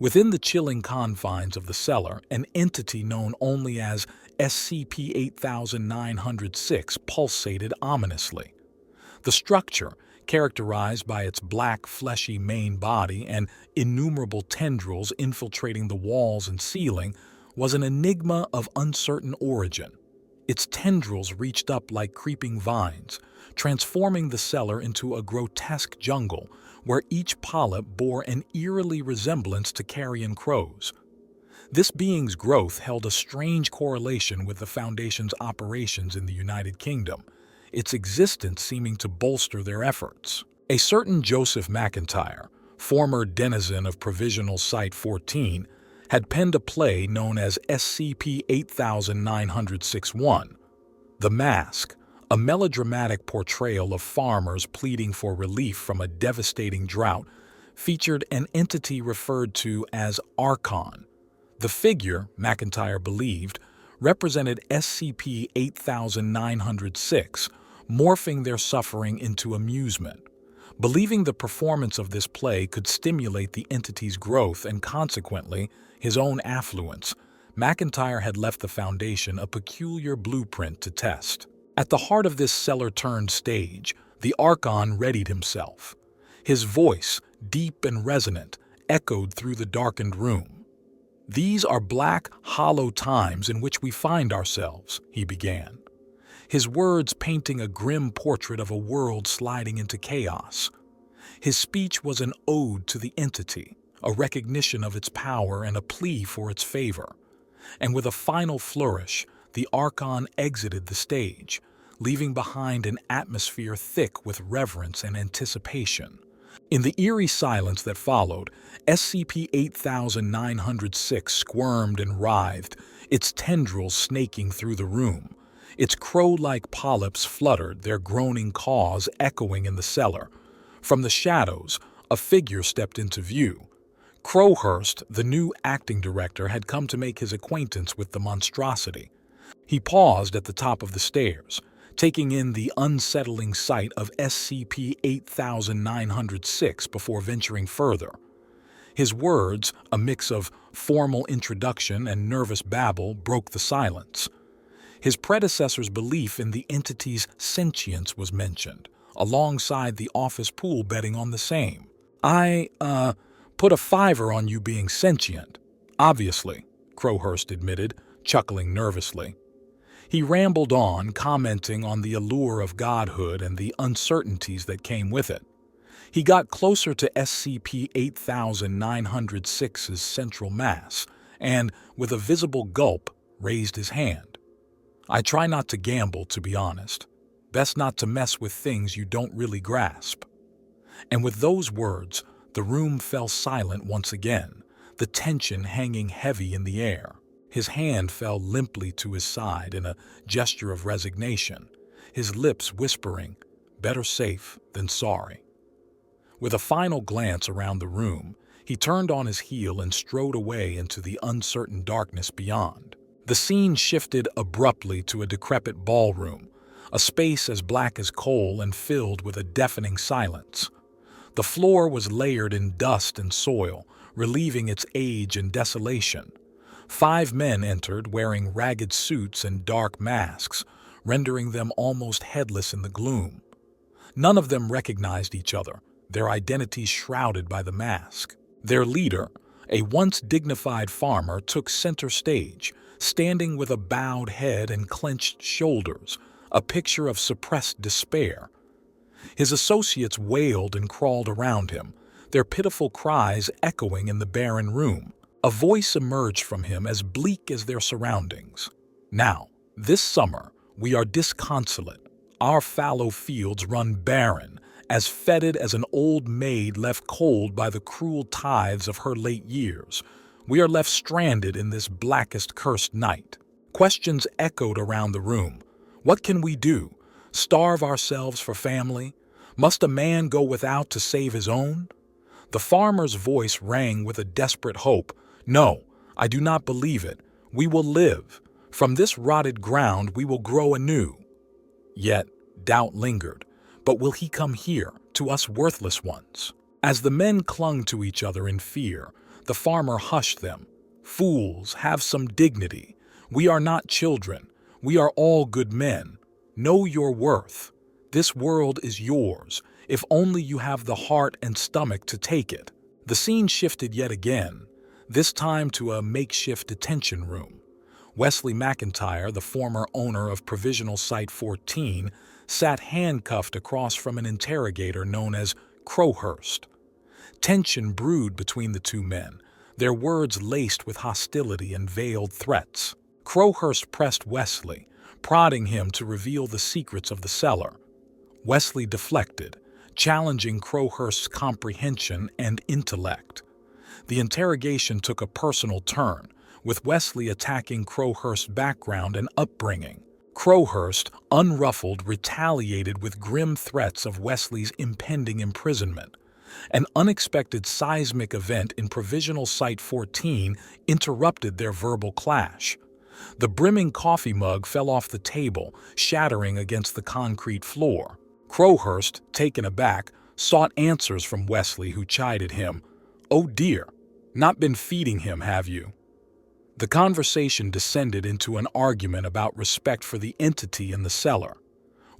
Within the chilling confines of the cellar, an entity known only as SCP-8906 pulsated ominously. The structure, characterized by its black, fleshy main body and innumerable tendrils infiltrating the walls and ceiling, was an enigma of uncertain origin. Its tendrils reached up like creeping vines, transforming the cellar into a grotesque jungle where each polyp bore an eerily resemblance to carrion crows. This being's growth held a strange correlation with the Foundation's operations in the United Kingdom, its existence seeming to bolster their efforts. A certain Joseph McIntyre, former denizen of Provisional Site 14, had penned a play known as SCP-8906-1. The Mask, a melodramatic portrayal of farmers pleading for relief from a devastating drought, featured an entity referred to as Archon. The figure, McIntyre believed, represented SCP-8906, morphing their suffering into amusement. Believing the performance of this play could stimulate the entity's growth and consequently his own affluence, McIntyre had left the Foundation a peculiar blueprint to test. At the heart of this cellar-turned stage, the Archon readied himself. His voice, deep and resonant, echoed through the darkened room. "These are black, hollow times in which we find ourselves," he began, his words painting a grim portrait of a world sliding into chaos. His speech was an ode to the entity, a recognition of its power and a plea for its favor. And with a final flourish, the Archon exited the stage, leaving behind an atmosphere thick with reverence and anticipation. In the eerie silence that followed, SCP-8906 squirmed and writhed, its tendrils snaking through the room. Its crow-like polyps fluttered, their groaning caws echoing in the cellar. From the shadows, a figure stepped into view. Crowhurst, the new acting director, had come to make his acquaintance with the monstrosity. He paused at the top of the stairs, taking in the unsettling sight of SCP-8906 before venturing further. His words, a mix of formal introduction and nervous babble, broke the silence. His predecessor's belief in the entity's sentience was mentioned, alongside the office pool betting on the same. "I, put a $5 on you being sentient." "Obviously," Crowhurst admitted, chuckling nervously. He rambled on, commenting on the allure of godhood and the uncertainties that came with it. He got closer to SCP-8906's central mass and, with a visible gulp, raised his hand. "I try not to gamble, to be honest. Best not to mess with things you don't really grasp." And with those words, the room fell silent once again, the tension hanging heavy in the air. His hand fell limply to his side in a gesture of resignation, his lips whispering, "Better safe than sorry." With a final glance around the room, he turned on his heel and strode away into the uncertain darkness beyond. The scene shifted abruptly to a decrepit ballroom, a space as black as coal and filled with a deafening silence. The floor was layered in dust and soil, relieving its age and desolation. 5 men entered wearing ragged suits and dark masks, rendering them almost headless in the gloom. None of them recognized each other, their identities shrouded by the mask. Their leader, a once dignified farmer, took center stage, standing with a bowed head and clenched shoulders, a picture of suppressed despair. His associates wailed and crawled around him, their pitiful cries echoing in the barren room. A voice emerged from him as bleak as their surroundings. "Now, this summer, we are disconsolate. Our fallow fields run barren, as fetid as an old maid left cold by the cruel tides of her late years. We are left stranded in this blackest cursed night." Questions echoed around the room. What can we do? Starve ourselves for family? Must a man go without to save his own? The farmer's voice rang with a desperate hope. "No, I do not believe it. We will live. From this rotted ground we will grow anew." Yet doubt lingered. But will he come here, to us worthless ones? As the men clung to each other in fear, The farmer hushed them. "Fools, have some dignity. We are not children. We are all good men. Know your worth. This world is yours, if only you have the heart and stomach to take it." The scene shifted yet again, this time to a makeshift detention room. Wesley McIntyre, the former owner of Provisional Site 14, sat handcuffed across from an interrogator known as Crowhurst. Tension brewed between the two men, their words laced with hostility and veiled threats. Crowhurst pressed Wesley, prodding him to reveal the secrets of the cellar. Wesley deflected, challenging Crowhurst's comprehension and intellect. The interrogation took a personal turn, with Wesley attacking Crowhurst's background and upbringing. Crowhurst, unruffled, retaliated with grim threats of Wesley's impending imprisonment. An unexpected seismic event in Provisional Site 14 interrupted their verbal clash. The brimming coffee mug fell off the table, shattering against the concrete floor. Crowhurst, taken aback, sought answers from Wesley, who chided him. "Oh dear, not been feeding him, have you?" The conversation descended into an argument about respect for the entity in the cellar.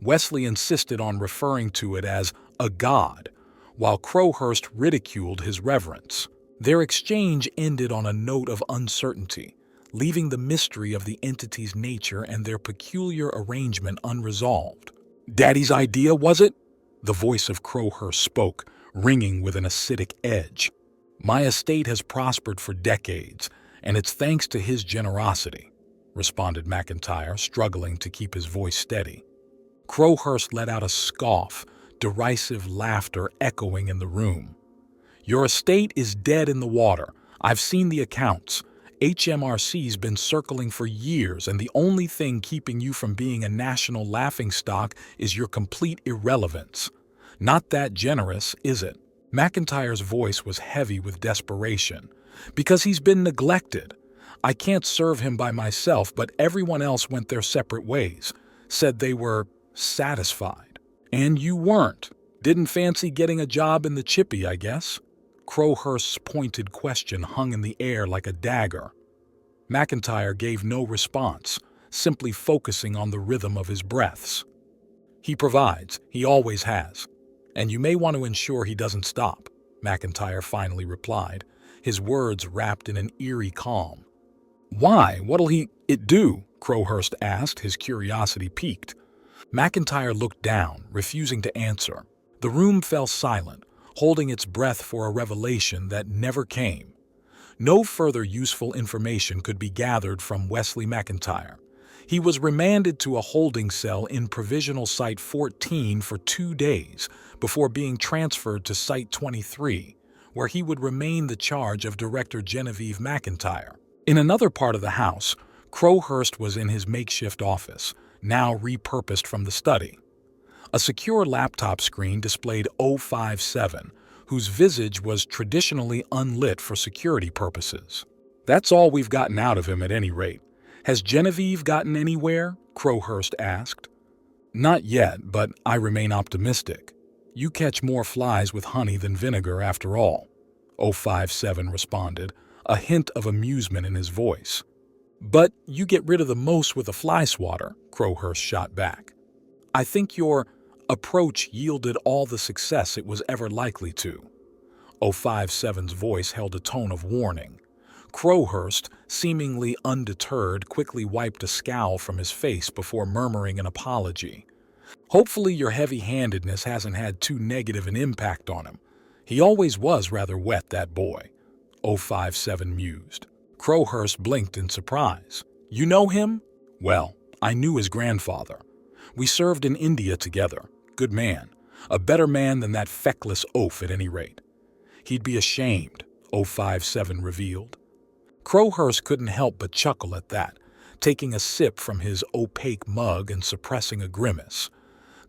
Wesley insisted on referring to it as a god, while Crowhurst ridiculed his reverence. Their exchange ended on a note of uncertainty, leaving the mystery of the entity's nature and their peculiar arrangement unresolved. "Daddy's idea, was it?" The voice of Crowhurst spoke, ringing with an acidic edge. "My estate has prospered for decades, and it's thanks to his generosity," responded McIntyre, struggling to keep his voice steady. Crowhurst let out a scoff, derisive laughter echoing in the room. "Your estate is dead in the water. I've seen the accounts. HMRC's been circling for years, and the only thing keeping you from being a national laughingstock is your complete irrelevance. Not that generous, is it?" McIntyre's voice was heavy with desperation. "Because he's been neglected. I can't serve him by myself, but everyone else went their separate ways, said they were satisfied. And you weren't. Didn't fancy getting a job in the chippy, I guess?" Crowhurst's pointed question hung in the air like a dagger. McIntyre gave no response, simply focusing on the rhythm of his breaths. "He provides, he always has. And you may want to ensure he doesn't stop," McIntyre finally replied, his words wrapped in an eerie calm. "Why? What'll it do?" Crowhurst asked, his curiosity piqued. McIntyre looked down, refusing to answer. The room fell silent, holding its breath for a revelation that never came. No further useful information could be gathered from Wesley McIntyre. He was remanded to a holding cell in Provisional Site 14 for 2 days before being transferred to Site 23, where he would remain the charge of Director Genevieve McIntyre. In another part of the house, Crowhurst was in his makeshift office, now repurposed from the study. A secure laptop screen displayed 057, whose visage was traditionally unlit for security purposes. "That's all we've gotten out of him at any rate. Has Genevieve gotten anywhere?" Crowhurst asked. "Not yet, but I remain optimistic. You catch more flies with honey than vinegar after all," 057 responded, a hint of amusement in his voice. "But you get rid of the most with a fly swatter," Crowhurst shot back. "I think your approach yielded all the success it was ever likely to." 057's voice held a tone of warning. Crowhurst, seemingly undeterred, quickly wiped a scowl from his face before murmuring an apology. "Hopefully your heavy-handedness hasn't had too negative an impact on him. He always was rather wet, that boy," 057 mused. Crowhurst blinked in surprise. "You know him?" "Well, I knew his grandfather. We served in India together. Good man. A better man than that feckless oaf at any rate." "He'd be ashamed," 057 revealed. Crowhurst couldn't help but chuckle at that, taking a sip from his opaque mug and suppressing a grimace.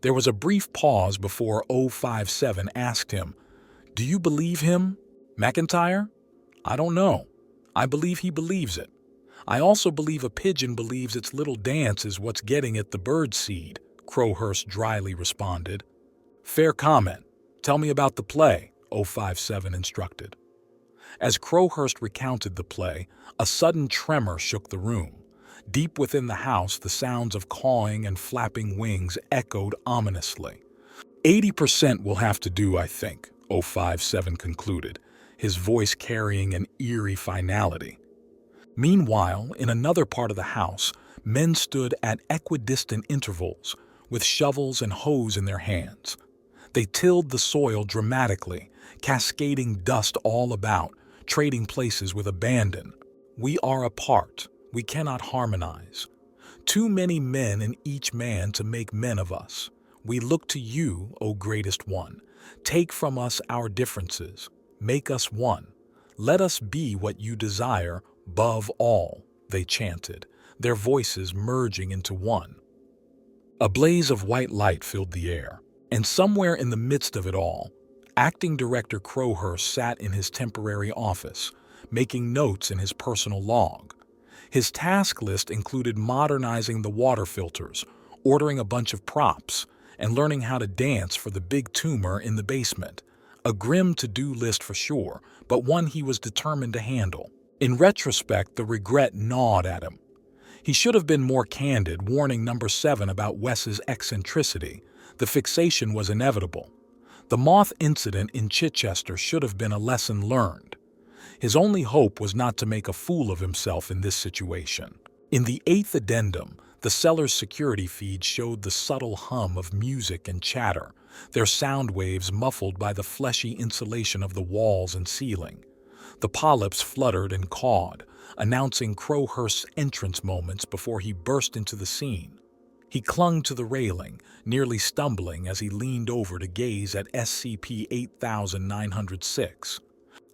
There was a brief pause before 057 asked him, "Do you believe him, McIntyre?" "I don't know. I believe he believes it. I also believe a pigeon believes its little dance is what's getting it the bird seed," Crowhurst dryly responded. "Fair comment. Tell me about the play," 057 instructed. As Crowhurst recounted the play, a sudden tremor shook the room. Deep within the house, the sounds of cawing and flapping wings echoed ominously. 80% will have to do, I think, 057 concluded, his voice carrying an eerie finality. Meanwhile, in another part of the house, men stood at equidistant intervals, with shovels and hoes in their hands. They tilled the soil dramatically, cascading dust all about, trading places with abandon. We are apart. We cannot harmonize. Too many men in each man to make men of us. We look to you, O greatest one. Take from us our differences. Make us one. Let us be what you desire, above all, they chanted, their voices merging into one. A blaze of white light filled the air, and somewhere in the midst of it all, acting director Crowhurst sat in his temporary office, making notes in his personal log. His task list included modernizing the water filters, ordering a bunch of props, and learning how to dance for the big tumor in the basement. A grim to-do list for sure, but one he was determined to handle. In retrospect, the regret gnawed at him. He should have been more candid, warning number 7 about Wes's eccentricity. The fixation was inevitable. The moth incident in Chichester should have been a lesson learned. His only hope was not to make a fool of himself in this situation. In the 8th addendum, the Cellar's security feed showed the subtle hum of music and chatter, their sound waves muffled by the fleshy insulation of the walls and ceiling. The polyps fluttered and cawed, announcing Crowhurst's entrance moments before he burst into the scene. He clung to the railing, nearly stumbling as he leaned over to gaze at SCP-8906.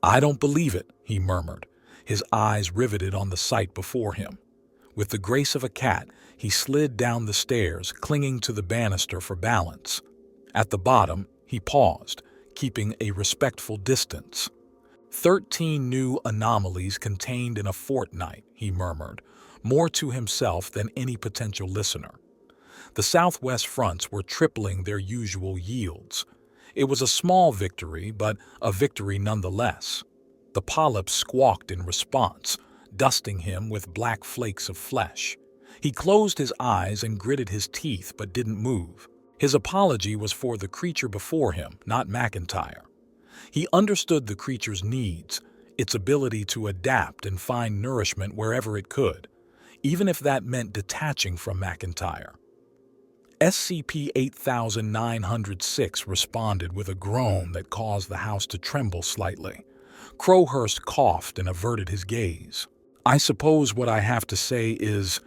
"I don't believe it," he murmured, his eyes riveted on the sight before him. With the grace of a cat, he slid down the stairs, clinging to the banister for balance. At the bottom, he paused, keeping a respectful distance. 13 new anomalies contained in a fortnight, he murmured, more to himself than any potential listener. The southwest fronts were tripling their usual yields. It was a small victory, but a victory nonetheless. The polyps squawked in response, dusting him with black flakes of flesh. He closed his eyes and gritted his teeth but didn't move. His apology was for the creature before him, not McIntyre. He understood the creature's needs, its ability to adapt and find nourishment wherever it could, even if that meant detaching from McIntyre. SCP-8906 responded with a groan that caused the house to tremble slightly. Crowhurst coughed and averted his gaze. "I suppose what I have to say is,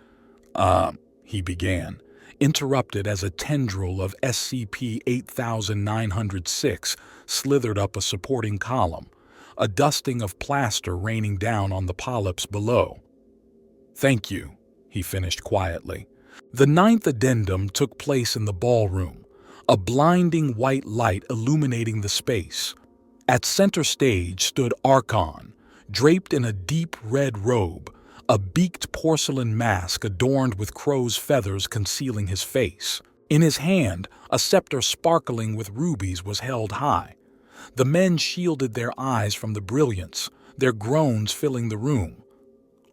he began, interrupted as a tendril of SCP-8906 slithered up a supporting column, a dusting of plaster raining down on the polyps below. "Thank you," he finished quietly. The 9th addendum took place in the ballroom, a blinding white light illuminating the space. At center stage stood Archon, draped in a deep red robe, a beaked porcelain mask adorned with crow's feathers concealing his face. In his hand, a scepter sparkling with rubies was held high. The men shielded their eyes from the brilliance, their groans filling the room.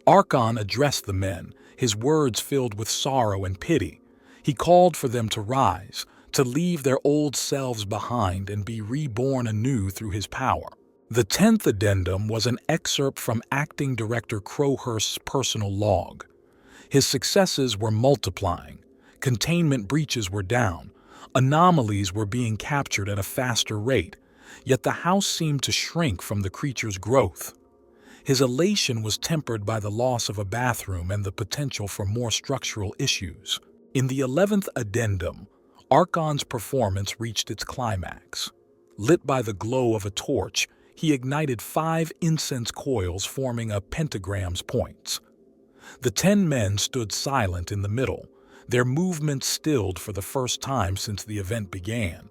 Archon addressed the men, his words filled with sorrow and pity. He called for them to rise, to leave their old selves behind and be reborn anew through his power. The 10th addendum was an excerpt from acting director Crowhurst's personal log. His successes were multiplying. Containment breaches were down. Anomalies were being captured at a faster rate, yet the house seemed to shrink from the creature's growth. His elation was tempered by the loss of a bathroom and the potential for more structural issues. In the 11th addendum, Archon's performance reached its climax. Lit by the glow of a torch, he ignited 5 incense coils forming a pentagram's points. The 10 men stood silent in the middle, their movements stilled for the first time since the event began.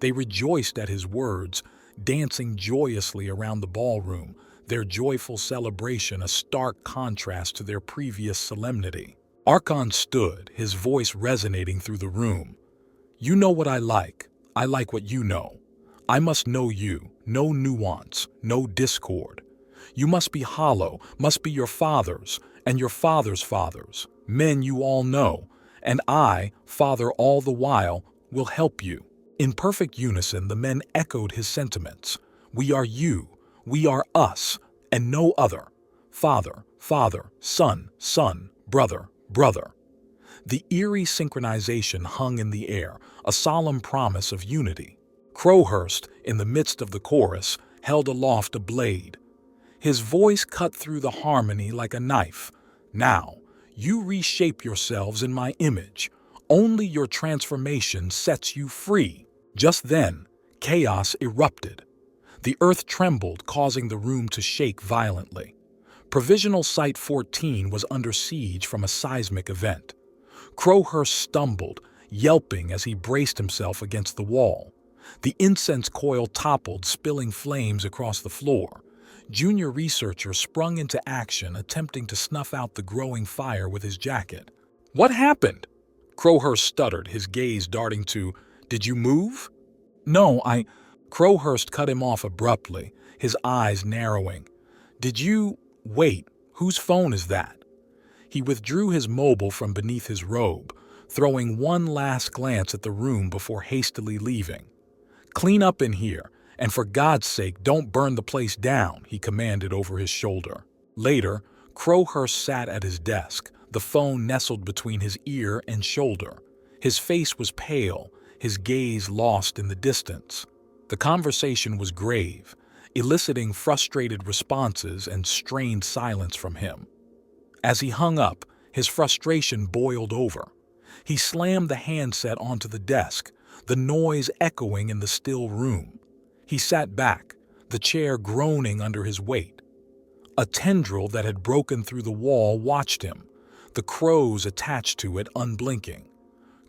They rejoiced at his words, dancing joyously around the ballroom, their joyful celebration a stark contrast to their previous solemnity. Archon stood, his voice resonating through the room. "You know what I like what you know. I must know you, no nuance, no discord. You must be hollow, must be your fathers, and your fathers' fathers, men you all know, and I, Father all the while, will help you." In perfect unison, the men echoed his sentiments. "We are you, we are us, and no other. Father, father, son, son, brother, brother." The eerie synchronization hung in the air, a solemn promise of unity. Crowhurst, in the midst of the chorus, held aloft a blade. His voice cut through the harmony like a knife. "Now, you reshape yourselves in my image. Only your transformation sets you free." Just then, chaos erupted. The earth trembled, causing the room to shake violently. Provisional Site 14 was under siege from a seismic event. Crowhurst stumbled, yelping as he braced himself against the wall. The incense coil toppled, spilling flames across the floor. Junior researcher sprung into action, attempting to snuff out the growing fire with his jacket. "What happened?" Crowhurst stuttered, his gaze darting to, "Did you move?" "No, I—" Crowhurst cut him off abruptly, his eyes narrowing. "Did you— Wait, whose phone is that?" He withdrew his mobile from beneath his robe, throwing one last glance at the room before hastily leaving. "Clean up in here, and for God's sake don't burn the place down," he commanded over his shoulder. Later, Crowhurst sat at his desk, the phone nestled between his ear and shoulder. His face was pale, his gaze lost in the distance. The conversation was grave, eliciting frustrated responses and strained silence from him. As he hung up, his frustration boiled over. He slammed the handset onto the desk, the noise echoing in the still room. He sat back, the chair groaning under his weight. A tendril that had broken through the wall watched him, the crows attached to it unblinking.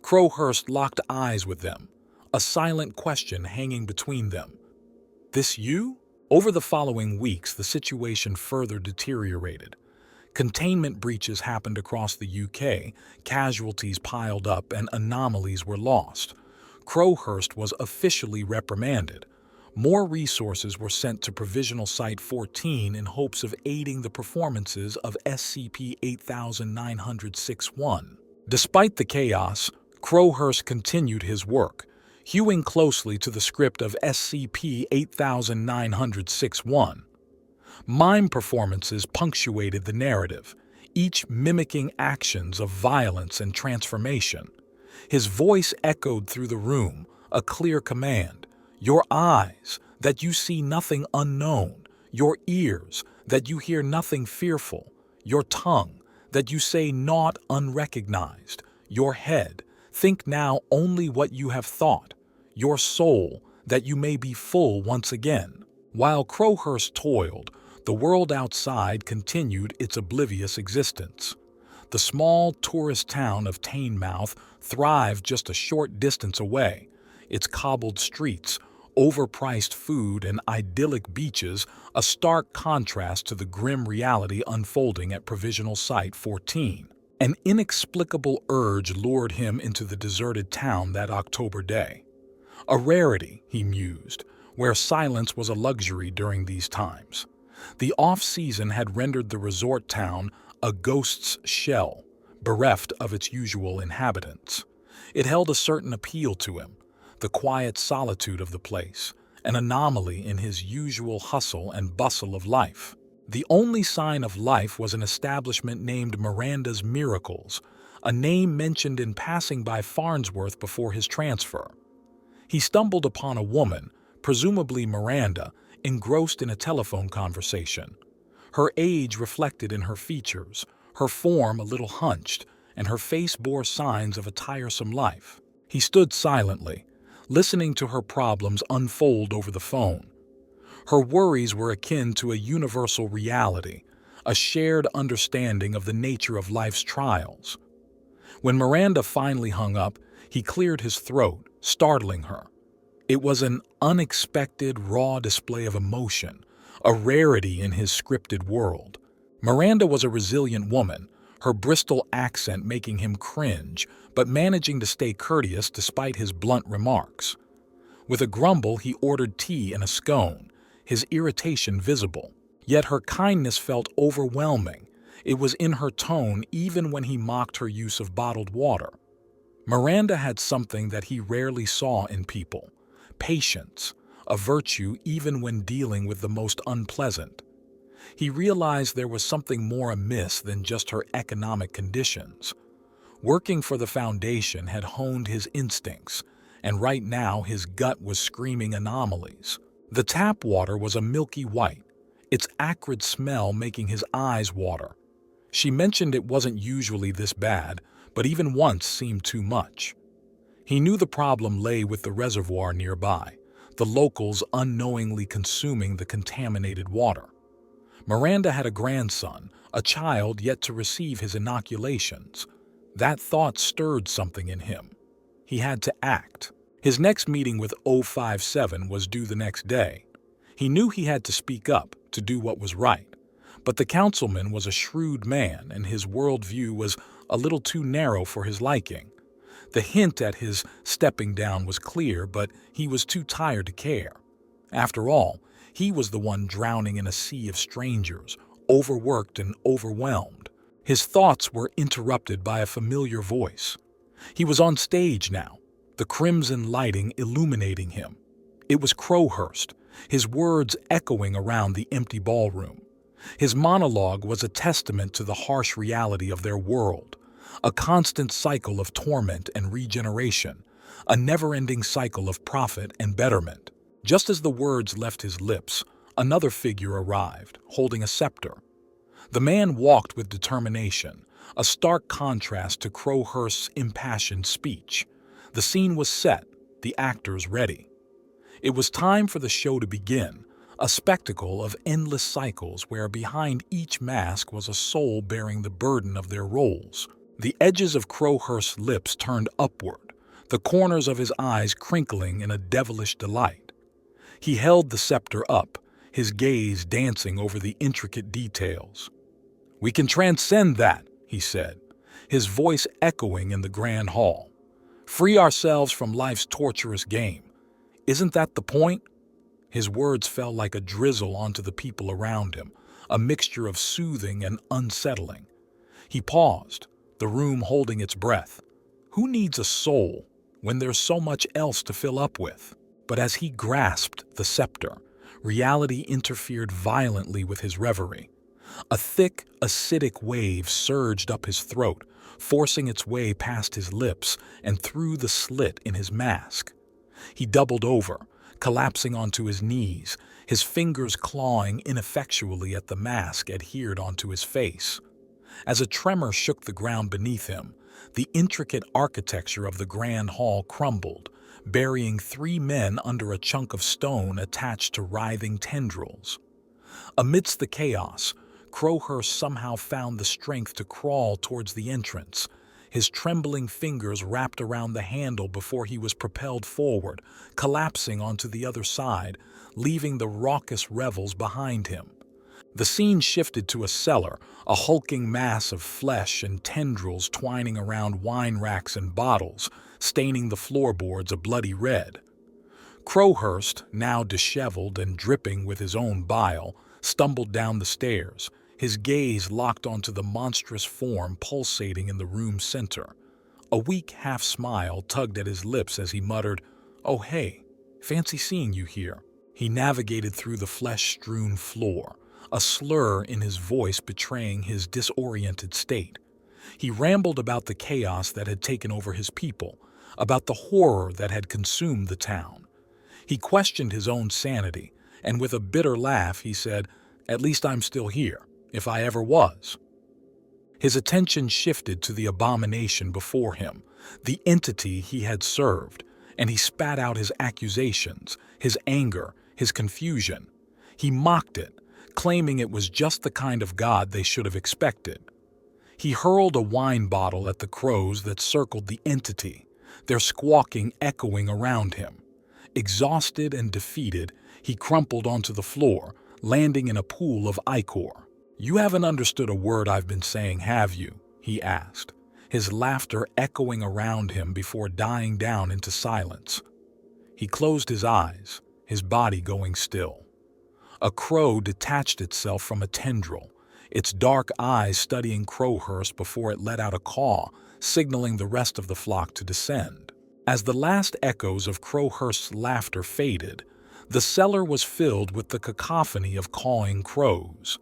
Crowhurst locked eyes with them, a silent question hanging between them. "This you?" Over the following weeks, the situation further deteriorated. Containment breaches happened across the UK, casualties piled up, and anomalies were lost. Crowhurst was officially reprimanded. More resources were sent to Provisional Site 14 in hopes of aiding the performances of SCP-8906-1. Despite the chaos, Crowhurst continued his work, hewing closely to the script of SCP-8906-1. Mime performances punctuated the narrative, each mimicking actions of violence and transformation. His voice echoed through the room, a clear command. "Your eyes, that you see nothing unknown. Your ears, that you hear nothing fearful. Your tongue, that you say naught unrecognized. Your head, think now only what you have thought. Your soul, that you may be full once again." While Crowhurst toiled, the world outside continued its oblivious existence. The small tourist town of Teignmouth thrived just a short distance away, its cobbled streets, overpriced food, and idyllic beaches a stark contrast to the grim reality unfolding at Provisional Site 14. An inexplicable urge lured him into the deserted town that October day. A rarity, he mused, where silence was a luxury during these times. The off-season had rendered the resort town a ghost's shell, bereft of its usual inhabitants. It held a certain appeal to him, the quiet solitude of the place, an anomaly in his usual hustle and bustle of life. The only sign of life was an establishment named Miranda's Miracles, a name mentioned in passing by Farnsworth before his transfer. He stumbled upon a woman, presumably Miranda, engrossed in a telephone conversation. Her age reflected in her features, her form a little hunched, and her face bore signs of a tiresome life. He stood silently, listening to her problems unfold over the phone. Her worries were akin to a universal reality, a shared understanding of the nature of life's trials. When Miranda finally hung up, he cleared his throat, startling her. It was an unexpected, raw display of emotion, a rarity in his scripted world. Miranda was a resilient woman, her Bristol accent making him cringe, but managing to stay courteous despite his blunt remarks. With a grumble, he ordered tea and a scone, his irritation visible. Yet her kindness felt overwhelming. It was in her tone even when he mocked her use of bottled water. Miranda had something that he rarely saw in people: patience, a virtue even when dealing with the most unpleasant. He realized there was something more amiss than just her economic conditions. Working for the Foundation had honed his instincts, and right now his gut was screaming anomalies. The tap water was a milky white, its acrid smell making his eyes water. She mentioned it wasn't usually this bad, but even once seemed too much. He knew the problem lay with the reservoir nearby, the locals unknowingly consuming the contaminated water. Miranda had a grandson, a child yet to receive his inoculations. That thought stirred something in him. He had to act. His next meeting with 057 was due the next day. He knew he had to speak up, to do what was right. But the councilman was a shrewd man, and his worldview was a little too narrow for his liking. The hint at his stepping down was clear, but he was too tired to care. After all, he was the one drowning in a sea of strangers, overworked and overwhelmed. His thoughts were interrupted by a familiar voice. He was on stage now, the crimson lighting illuminating him. It was Crowhurst, his words echoing around the empty ballroom. His monologue was a testament to the harsh reality of their world, a constant cycle of torment and regeneration, a never-ending cycle of profit and betterment. Just as the words left his lips, another figure arrived, holding a scepter. The man walked with determination, a stark contrast to Crowhurst's impassioned speech. The scene was set, the actors ready. It was time for the show to begin, a spectacle of endless cycles where behind each mask was a soul bearing the burden of their roles. The edges of Crowhurst's lips turned upward, the corners of his eyes crinkling in a devilish delight. He held the scepter up, his gaze dancing over the intricate details. "We can transcend that," he said, his voice echoing in the grand hall. "Free ourselves from life's torturous game. Isn't that the point?" His words fell like a drizzle onto the people around him, a mixture of soothing and unsettling. He paused, the room holding its breath. Who needs a soul when there's so much else to fill up with? But as he grasped the scepter, reality interfered violently with his reverie. A thick, acidic wave surged up his throat, forcing its way past his lips and through the slit in his mask. He doubled over, collapsing onto his knees, his fingers clawing ineffectually at the mask adhered onto his face. As a tremor shook the ground beneath him, the intricate architecture of the grand hall crumbled, burying 3 men under a chunk of stone attached to writhing tendrils. Amidst the chaos, Crowhurst somehow found the strength to crawl towards the entrance, his trembling fingers wrapped around the handle before he was propelled forward, collapsing onto the other side, leaving the raucous revels behind him. The scene shifted to a cellar, a hulking mass of flesh and tendrils twining around wine racks and bottles, staining the floorboards a bloody red. Crowhurst, now disheveled and dripping with his own bile, stumbled down the stairs, his gaze locked onto the monstrous form pulsating in the room's center. A weak half-smile tugged at his lips as he muttered, "Oh hey, fancy seeing you here." He navigated through the flesh-strewn floor, a slur in his voice betraying his disoriented state. He rambled about the chaos that had taken over his people, about the horror that had consumed the town. He questioned his own sanity, and with a bitter laugh he said, "At least I'm still here, if I ever was." His attention shifted to the abomination before him, the entity he had served, and he spat out his accusations, his anger, his confusion. He mocked it, claiming it was just the kind of god they should have expected. He hurled a wine bottle at the crows that circled the entity, their squawking echoing around him. Exhausted and defeated, he crumpled onto the floor, landing in a pool of ichor. "You haven't understood a word I've been saying, have you?" he asked, his laughter echoing around him before dying down into silence. He closed his eyes, his body going still. A crow detached itself from a tendril, its dark eyes studying Crowhurst before it let out a caw, signaling the rest of the flock to descend. As the last echoes of Crowhurst's laughter faded, the cellar was filled with the cacophony of cawing crows.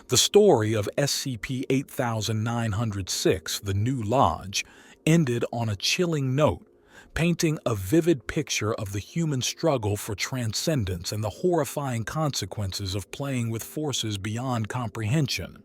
The story of SCP-8906, the New Lodge, ended on a chilling note, painting a vivid picture of the human struggle for transcendence and the horrifying consequences of playing with forces beyond comprehension.